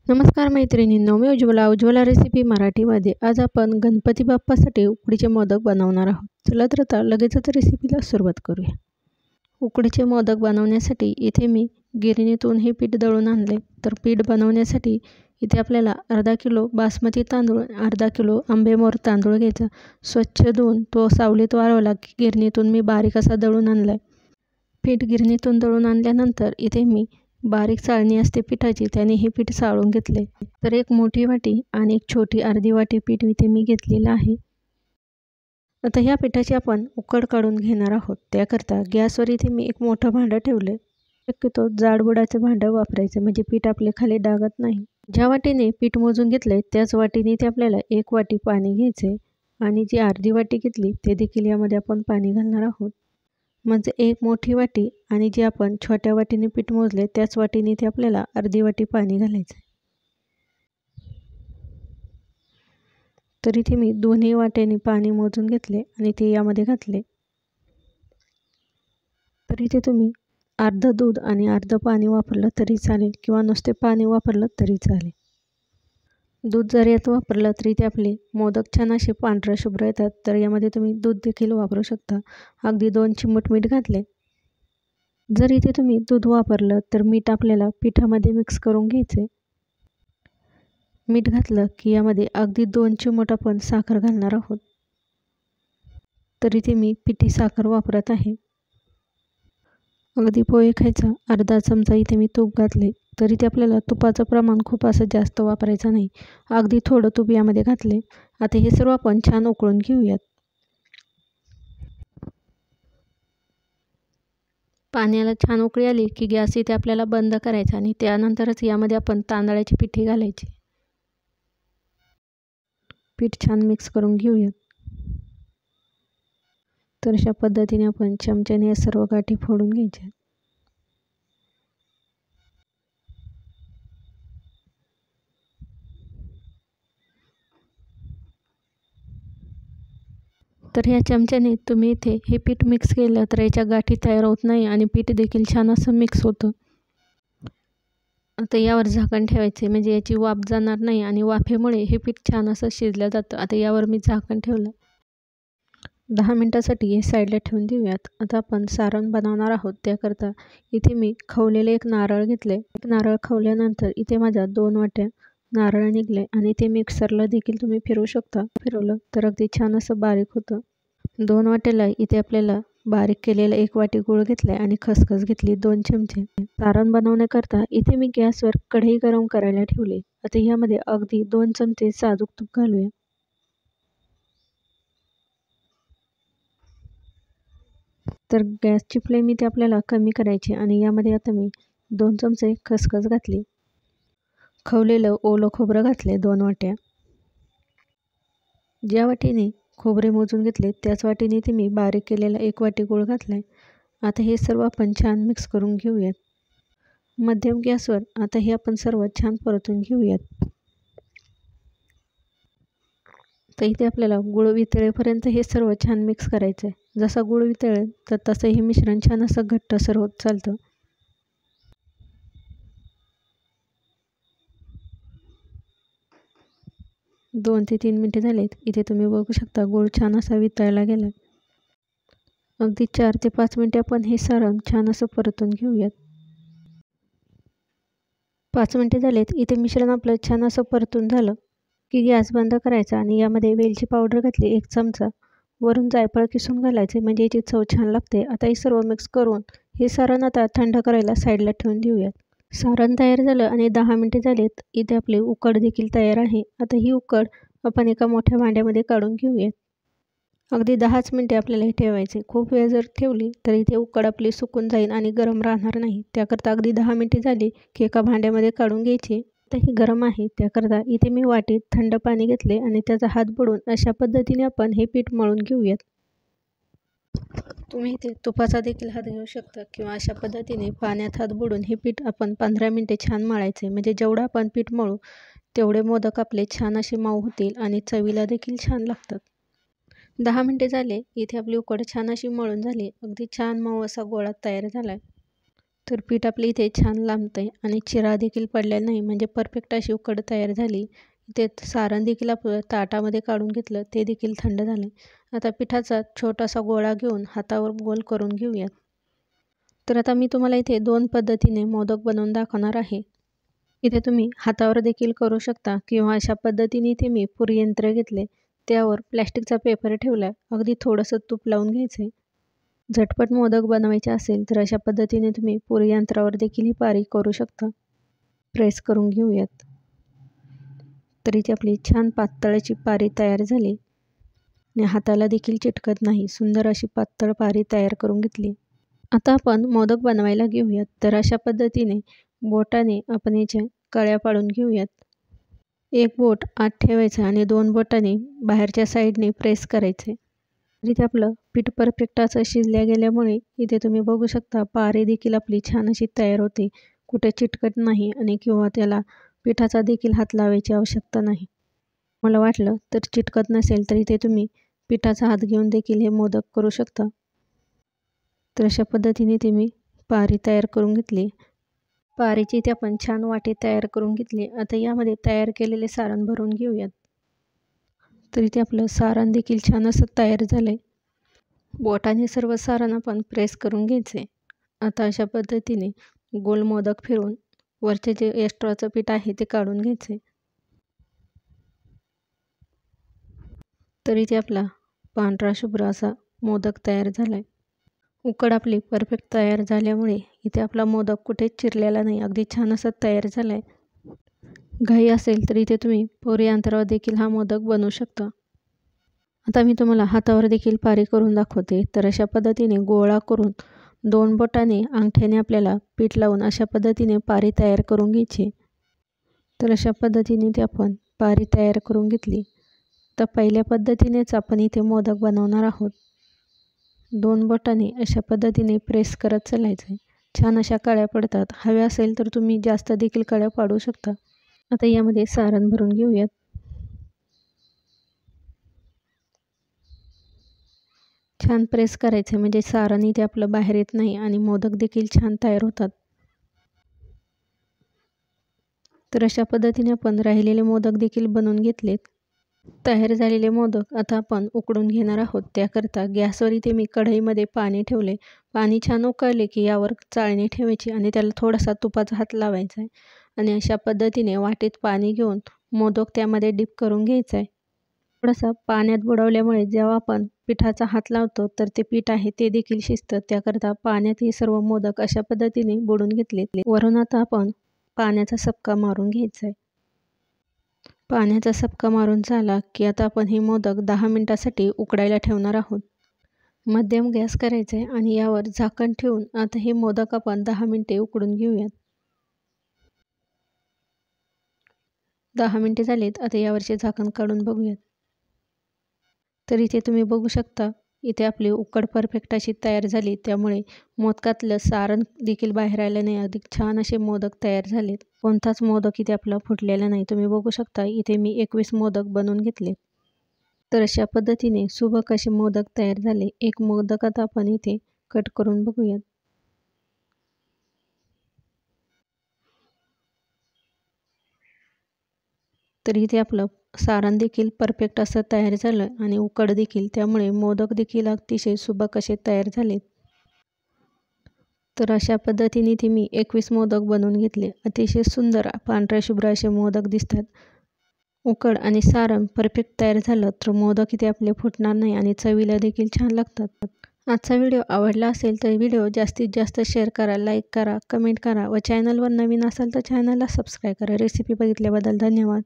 नमस्कार मैत्रिणींनो, मी उज्ज्वला रेसिपी मराठीमध्ये. आज आपण गणपती बाप्पासाठी उकडीचे मोदक बनवणार आहोत. चला तर आता लगेचच रेसिपीला सुरुवात करूया. उकडीचे मोदक बनवण्यासाठी इथे मी गिरणीतून हे पीठ दळून आणले. तर पीठ बनवण्यासाठी इथे आपल्याला अर्धा किलो बासमती तांदूळ, अर्धा किलो आंबेमोहर तांदूळ घ्यायचा. स्वच्छ धुवून तो सावलीत वाळवला की गिरणीतून मी बारीक असा दळून आणला आहे. पीठ गिरणीतून दळून आणल्यानंतर इथे मी बारीक चाळणी असते पिठाची, त्याने हे पीठ चाळून घेतले. तर एक मोठी वाटी आणि एक छोटी अर्धी वाटी पीठ इथे मी घेतलेलं आहे. आता ह्या पिठाची आपण उकड काढून घेणार आहोत. त्याकरता गॅसवर इथे मी एक मोठं भांडं ठेवले. शक्यतो जाडबुडाचं भांडं वापरायचं, म्हणजे पीठ आपले खाली डागत नाही. ज्या वाटीने पीठ मोजून घेतले त्याच वाटीने इथे आपल्याला एक वाटी पाणी घ्यायचे आणि जी अर्धी वाटी घेतली ते देखील यामध्ये आपण पाणी घालणार आहोत. म्हणजे एक मोठी वाटी आणि जे आपण छोट्या वाटीने पीठ मोजले त्याच वाटीने इथे आपल्याला अर्धी वाटी पाणी घालायचं. तर इथे मी दोन्ही वाट्याने पाणी मोजून घेतले आणि ते यामध्ये घातले. तर इथे तुम्ही अर्ध दूध आणि अर्ध पाणी वापरलं तरी चालेल किंवा नुसते पाणी वापरलं तरी चालेल. दूध जर यात वापरलं तरी ते आपले मोदक छान असे पांढरे शुभ्र येतात. तर यामध्ये तुम्ही दूध देखील वापरू शकता. अगदी 2 चिमूट मीठ घातले. जर इथे तुम्ही दूध वापरलं तर मीठ आपल्याला पिठामध्ये मिक्स करून घ्यायचे. मीठ घातलं की यामध्ये अगदी 2 चिमूट आपण साखर घालणार आहोत. तर इथे मी पिठी साखर वापरत आहे. अगदी पोहे खायचा अर्धा चमचा इथे मी तूप घातले. तर इथे आपल्याला तुपाचं प्रमाण खूप असं जास्त वापरायचं नाही. अगदी थोडं तूप यामध्ये घातले. आता हे सर्व आपण छान उकळून घेऊयात. पाण्याला छान उकळी आली की गॅस इथे आपल्याला बंद करायचा आणि त्यानंतरच यामध्ये आपण तांदळाची पिठी घालायची. पीठ छान मिक्स करून घेऊयात. तर अशा पद्धतीने आपण चमच्याने या सर्व गाठी फोडून घ्यायच्या. तर ह्या चमच्याने तुम्ही इथे हे पीठ मिक्स केलं तर याच्या गाठी तयार होत नाही आणि पीठ देखील छान असं मिक्स होतं. आता यावर झाकण ठेवायचे, म्हणजे याची वाफ जाणार नाही आणि वाफेमुळे हे पीठ छान असं शिजलं जातं. आता यावर मी झाकण ठेवलं. 10 मिनिटासाठी हे साईडला ठेवून देऊयात. आता आपण सारण बनवणार आहोत. त्याकरता इथे मी खवलेले एक नारळ घेतले. एक नारळ खवल्यानंतर इथे माझ्या 2 वाट्या नारळ निघले आणि ते मिक्सरला देखील तुम्ही फिरवू शकता. फिरवलं तर अगदी छान असं बारीक होतं. 2 वाट्याला इथे आपल्याला बारीक केलेला 1 वाटी गूळ घेतला आणि खसखस घेतली 2 चमचे. सारण बनवण्याकरता इथे मी गॅसवर कढई गरम करायला ठेवली. आता यामध्ये अगदी 2 चमचे साजूक तूप घालूया. तर गॅसची फ्लेम इथे आपल्याला कमी करायची आणि यामध्ये आता मी 2 चमचे खसखस घातली. खवलेलं ओलं खोबरं घातले 2 वाट्या. ज्या वाटीने खोबरे मोजून घेतले त्याच वाटीने इथे मी बारीक केलेला 1 वाटी गूळ घातलाय. आता हे सर्व आपण छान मिक्स करून घेऊयात. मध्यम गॅसवर आता हे आपण सर्व छान परतून घेऊयात. तर इथे आपल्याला गूळ वितळेपर्यंत हे सर्व छान मिक्स करायचं आहे. जसा गूळ वितळेल तर तसं हे मिश्रण छान असं घट्टसर होत चालतं. 2 ते 3 मिनिटे झालेत. इथे तुम्ही बघू शकता गूळ छान असा वितळला गेला. अगदी 4 ते 5 मिनिटे आपण हे सारण छान असं परतून घेऊयात. 5 मिनिटे झालेत. इथे मिश्रण आपलं छान असं परतून झालं की गॅस बंद करायचा आणि यामध्ये वेलची पावडर घातली 1 चमचा. वरून जायफळ किसून घालायचे, म्हणजे याची चव छान लागते. आता हे सर्व मिक्स करून हे सारण आता थंड करायला साईडला ठेवून देऊयात. सारण तयार झालं आणि 10 मिनिटे झालेत. इथे आपली उकड देखील तयार आहे. आता ही उकड आपण एका मोठ्या भांड्यामध्ये काढून घेऊयात. अगदी 10च मिनिटे आपल्याला हे ठेवायचे. खूप वेळ जर ठेवली तर इथे उकड आपली सुकून जाईल आणि गरम राहणार नाही. त्याकरता अगदी 10 मिनिटे झाली की एका भांड्यामध्ये काढून घ्यायची. आता ही गरम आहे. त्याकरता इथे मी वाटीत थंड पाणी घेतले आणि त्याचा हात बुडवून अशा पद्धतीने आपण हे पीठ मळून घेऊयात. तुम्ही इथे तुपाचा देखील हात घेऊ शकता किंवा अशा पद्धतीने पाण्यात हात बुडवून हे पीठ आपण 15 मिनिटे छान मळायचे. म्हणजे जेवढं आपण पीठ मळू तेवढे मोदक आपले छान असे मऊ होतील आणि चवीला देखील छान लागतात. 10 मिनिटे झाले. इथे आपली उकड छान अशी मळून झाली. अगदी छान मऊ असा गोळा तयार झाला आहे. तर पीठ आपले इथे छान लांबतंय आणि चिरा देखील पडलेला नाही, म्हणजे परफेक्ट अशी उकड तयार झाली. इथे सारण देखील आपलं ताटामध्ये काढून घेतलं, ते देखील थंड झाले. आता पिठाचा छोटासा गोळा घेऊन हातावर गोल करून घेऊयात. तर आता मी तुम्हाला इथे 2 पद्धतीने मोदक बनवून दाखवणार आहे. इथे तुम्ही हातावर देखील करू शकता किंवा अशा पद्धतीने इथे मी पुरी यंत्र घेतले, त्यावर प्लॅस्टिकचा पेपर ठेवला, अगदी थोडंसं तूप लावून घ्यायचे. झटपट मोदक बनवायचे असेल तर अशा पद्धतीने तुम्ही पुरी यंत्रावर देखील ही पारी करू शकता. प्रेस करून घेऊयात. तर इथे आपली छान पातळ अशी पारी तयार झाली आणि हाताला देखील चिटकत नाही. सुंदर अशी पातळ पारी तयार करून घेतली. आता आपण मोदक बनवायला घेऊयात. तर अशा पद्धतीने बोटाने आपण याच्या कळ्या पाडून घेऊयात. एक बोट आत ठेवायचं आणि 2 बोटांनी बाहेरच्या साईडने प्रेस करायचे. इथे आपलं पीठ परफेक्ट असं शिजल्या गेल्यामुळे इथे तुम्ही बघू शकता पारी देखील आपली छान अशी तयार होते. कुठे चिटकत नाही आणि किंवा त्याला पिठाचा देखील हात लावायची आवश्यकता नाही. मला वाटलं तर चिटकत नसेल तर इथे तुम्ही पिठाचा हात घेऊन देखील हे मोदक करू शकता. तर अशा पद्धतीने ते मी पारी तयार करून घेतली. पारीची इथे आपण छान वाटी तयार करून घेतली. आता यामध्ये तयार केलेले सारण भरून घेऊयात. तर इथे आपलं सारण देखील छान असं तयार झालंय. बोटाने सर्व सारण आपण प्रेस करून घ्यायचे. आता अशा पद्धतीने गोल मोदक फिरवून वरचे जे एक्स्ट्राचं पीठ आहे ते काढून घ्यायचे. तर इथे आपला पांढरा शुभ्र असा मोदक तयार झालाय. उकड आपली परफेक्ट तयार झाल्यामुळे इथे आपला मोदक कुठेच चिरलेला नाही, अगदी छान असा तयार झालाय. घाई असेल तर इथे तुम्ही पुरी यंत्रावर देखील हा मोदक बनवू शकता. आता मी तुम्हाला हातावर देखील पारी करून दाखवते. तर अशा पद्धतीने गोळा करून 2 बोटाने अंगठ्याने आपल्याला पीठ लावून अशा पद्धतीने पारी तयार करून घ्यायची. तर अशा पद्धतीने ते आपण पारी तयार करून घेतली. तर पहिल्या पद्धतीनेच आपण इथे मोदक बनवणार आहोत. 2 बोटाने अशा पद्धतीने प्रेस करत चालायचं. छान अशा कळ्या पडतात. हव्या असेल तर तुम्ही जास्त देखील कळ्या पाडू शकता. आता यामध्ये सारण भरून घेऊयात. छान प्रेस करायचे म्हणजे सारण इथे आपलं बाहेर येत नाही आणि मोदक देखील छान तयार होतात. तर अशा पद्धतीने आपण राहिलेले मोदक देखील बनवून घेतलेत. तयार झालेले मोदक आता आपण उकडून घेणार आहोत. त्याकरता गॅसवर इथे मी कढईमध्ये पाणी ठेवले. पाणी छान उकळले की यावर चाळणी ठेवायची आणि त्याला थोडासा तुपाचा हात लावायचा आहे आणि अशा पद्धतीने वाटीत पाणी घेऊन मोदक त्यामध्ये डिप करून घ्यायचा आहे. थोडासा पाण्यात बुडवल्यामुळे जेव्हा आपण पिठाचा हात लावतो तर ते पीठ आहे ते देखील शिजतं. त्याकरता पाण्यात हे सर्व मोदक अशा पद्धतीने बुडून घेतले. वरून आता आपण पाण्याचा सपका मारून घ्यायचा आहे. पाण्याचा सपका मारून झाला की आता आपण हे मोदक 10 मिनिटासाठी उकडायला ठेवणार आहोत. मध्यम गॅस करायचा आहे आणि यावर झाकण ठेवून आता हे मोदक आपण 10 मिनिटे उकडून घेऊयात. 10 मिनिटे झालीत. आता यावरचे झाकण काढून बघूयात. तर इथे तुम्ही बघू शकता इथे आपली उकड परफेक्ट अशी तयार झाली. त्यामुळे मोदकातलं सारण देखील बाहेर आलं नाही. अधिक छान असे मोदक तयार झालेत. कोणताच मोदक इथे आपला फुटलेला नाही. तुम्ही बघू शकता इथे मी 21 मोदक बनवून घेतले. तर अशा पद्धतीने सुबक असे मोदक तयार झाले. एक मोदक आता आपण इथे कट करून बघूयात. तर इथे आपलं सारण देखील परफेक्ट असं तयार झालं आणि उकड देखील. त्यामुळे मोदक देखील अतिशय सुबक असे तयार झालेत. तर अशा पद्धतीने इथे मी 21 मोदक बनवून घेतले. अतिशय सुंदर पांढऱ्या शुभ्र असे मोदक दिसतात. उकड आणि सारण परफेक्ट तयार झालं तर मोदक इथे आपले फुटणार नाही आणि चवीला देखील छान लागतात. आजचा व्हिडिओ आवडला असेल तर व्हिडिओ जास्तीत जास्त शेअर करा, लाईक करा, कमेंट करा व चॅनलवर नवीन असाल तर चॅनलला सबस्क्राईब करा. रेसिपी बघितल्याबद्दल धन्यवाद.